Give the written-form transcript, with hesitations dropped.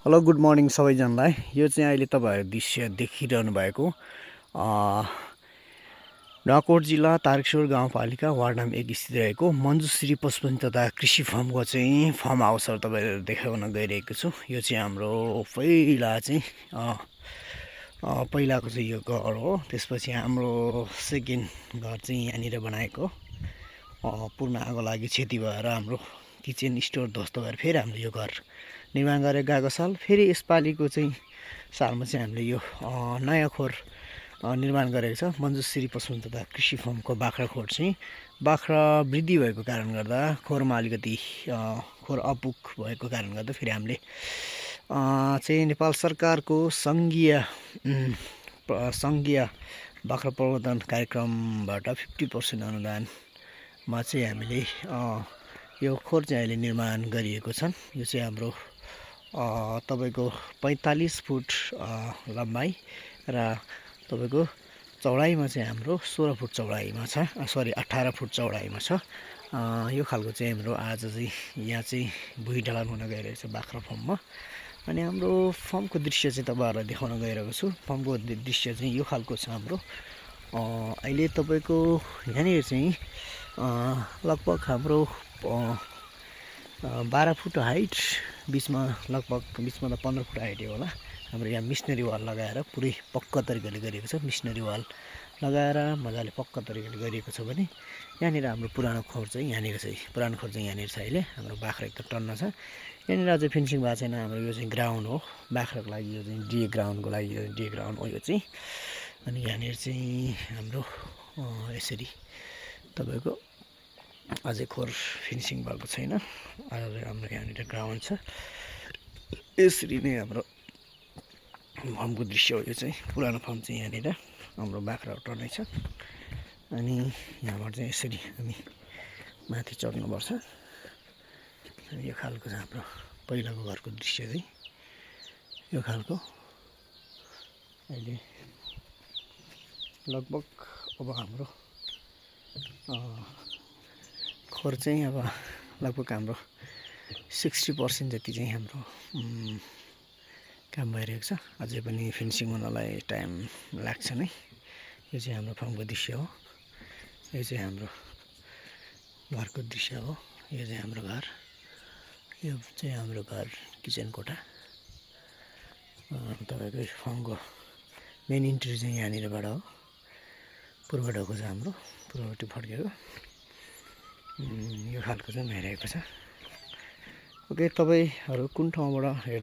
Hello good morning सबैजनालाई। यो चाहिँ अहिले तपाईहरु दृश्य देखिरहनु भएको नुवाकोट जिल्ला तारकेश्वर गाउँपालिका वार्ड नम्बर 1 स्थित रहेको मञ्जुश्री पशुपति तथा कृषि फार्मको चाहिँ फार्म हाउसहरु तपाईहरु देखाउन गइरहेको छु। यो चाहिँ हाम्रो पहिलाको चाहिँ यो घर हो। त्यसपछि हाम्रो सेकेन्ड घर चाहिँ यहाँनिर बनाएको। पूर्ण आगो लागि क्षति भएर हाम्रो किचन स्टोर ध्वस्त भएर फेरि हामीले यो घर निर्माण गरेर गएको साल फेरि यसपालिको चाहिँ सालमा चाहिँ हामीले यो नयाँ खोर निर्माण गरेको छ। मञ्जुश्री पशुपति तथा कृषि फार्मको बाख्रा खोर चाहिँ बाख्रा वृद्धि भएको कारण गर्दा खोरमा अलिकति खोर अपुग भएको कारण गर्दा फेरि हामीले चाहिँ नेपाल सरकारको सङ्घीय बाख्रा प्रवर्धन कार्यक्रमबाट 50% अनुदानमा चाहिँ हामीले यो खोर चाहिँ अहिले निर्माण गरिएको छ। यो चाहिँ हाम्रो तपाईको 45 फुट लम्बाइ र तपाईको चौडाइमा चाहिँ हाम्रो 16 फुट चौडाइमा छ, 18 फुट चौडाइमा छ। यो खालको चाहिँ हाम्रो आज चाहिँ यहाँ चाहिँ भुइँ ढलान हुन गइरहेको छ बाख्रा फर्ममा। अनि हाम्रो फर्मको दृश्य चाहिँ तपाईहरुलाई देखाउन गइरहेको छु। फर्मको दृश्य चाहिँ यो खालको छ हाम्रो। अहिले तपाईको यहाँनिर चाहिँ लगभग हाम्रो 12 फुट हाइट, बीचमा लगभग बीचमा त 15 फुट हाइट होला। हाम्रो यहाँ मिसनरी वाल लगाएर पुरै पक्का तरिकाले गरिएको छ। मिसनरी वाल लगाएर मजाले पक्का तरिकाले गरिएको छ भने यहाँनिर हाम्रो पुरानो खोर चाहिँ यहाँनिर छ। अहिले हाम्रो बाख्रा एकदम टन्न छ। यहाँनिर अझै फिनिसिङ भएको छैन। हाम्रो यो चाहिँ ग्राउन्ड हो बाख्राको लागि। यो चाहिँ डे ग्राउन्डको लागि डे ग्राउन्ड हो यो चाहिँ। अनि यहाँनिर चाहिँ हाम्रो यसरी तपाईको अझै खोर फिनिसिङ भएको छैन। अझै हाम्रो यहाँनिर ग्राउन्ड छ। यसरी नै हाम्रो फर्मको दृश्य हो। यो चाहिँ पुरानो फर्म चाहिँ यहाँनिर हाम्रो बाख्रा टर्नै छ। अनि यहाँबाट चाहिँ यसरी हामी माथि चढ्नुपर्छ। अनि यो खालको चाहिँ हाम्रो पहिलाको घरको दृश्य चाहिँ यो खालको। अहिले लगभग अब हाम्रो खोर चाहिँ अब लगभग हाम्रो 60% जति चाहिँ हाम्रो काम भइरहेको छ। अझै पनि फिनिसिङ हुनलाई टाइम लाग्छ नै। यो चाहिँ हाम्रो फर्मको दृश्य हो। यो चाहिँ हाम्रो घरको दृश्य हो। यो चाहिँ हाम्रो घर। यो चाहिँ हाम्रो घर किचन कोठा। तपाईको फर्मको मेन इन्ट्री चाहिँ यहाँनिरबाट हो। पूर्व ढोको छ हाम्रो, पूर्वपट्टि फड्केको यो खालको चाहिँ भइरहेको छ। ओके, तपाईहरु कुन ठाउँबाट